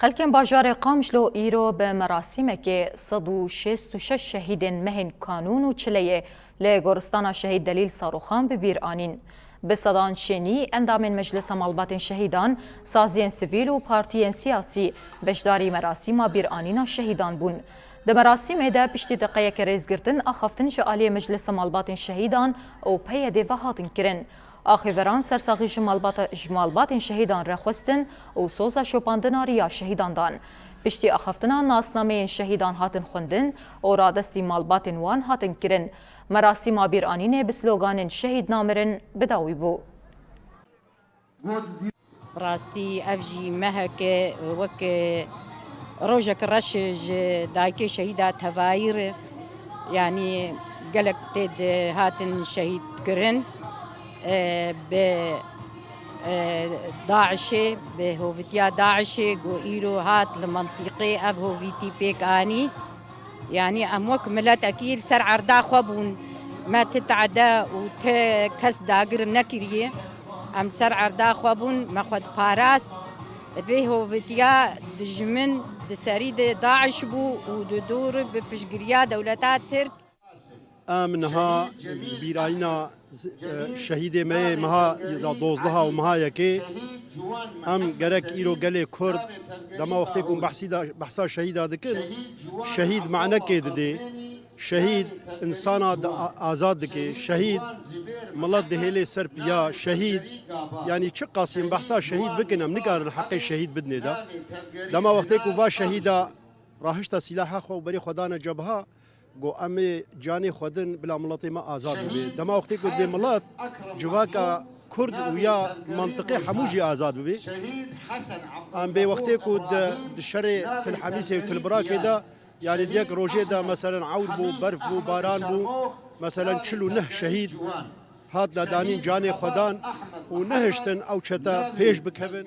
خلکن باجار قامشلو ایرو به مراسمه که 166 شهیدین مهن کانون و چلیه لگورستان شهید دلیل صاروخان ببیر آنین. به صدان شنی اندامین مجلس مالبات شهیدان، سازین سیویل و پارتیین سیاسی بشداری مراسم بیر آنین شهیدان بون. ده مراسم ده پشتی دقیقه که ریزگرتن آخفتن شعالی مجلس مالبات شهیدان و پی ده وحاتن کرن. آخیوران سرساقی جمالبات شهیدان رخوستن و سوزا شوپاندن آریا شهیدان دان. پشتی آخفتنا ناسنامه شهیدان هاتن خوندن و رادستی مالبات وان هاتن کرن. مراسم بیر آنین به سلوگان شهید نامرن بداوی بو. راستی افجی مهک وک روجك رشج دايكي شهيدة تفاير يعني قلق تد هاتن شهيد كرن ب داعش بهوفيتيا داعش جو إيرو هات المنطقة أب هوفيتي بيك آني يعني أموك ملات أكيد سر عردا خبون ما تتعدى وتكس داقر نكريه أم سر عردا خبون ما خد باراست به هوفيتيا دجمن دسريد داعش بو ودور ببشجريا دولتات ترك امنها بیراینا شهید مها دوزدها و مها یکی ام گرک ایرو گله کرد دما وقتی کن بحثا شهید دکن شهید معنی که ده شهید انسان آزاد که شهید ملت دهلی سر پیا شهید یعنی چه قاسم بحثا شهید بکنم نکار الحق شهید بدنه ده دما وقتی کو وا شهیدا راهشتا سلاح خو بری خدانا جبها گو امی جانی خودن بلا ملت ما آزاد بی دما وقتی کو به ملت جواکا کرد و یا منطقه حموجی آزاد بی ام به وقتی کو د شر تل حمیس و تل براک دا يعني ديك روجي دا مثلا عود بو برف بو باران بو مثلا چلو نه شهيد هاد دانين جاني خدان و نهشتن او چتا پیش بکوین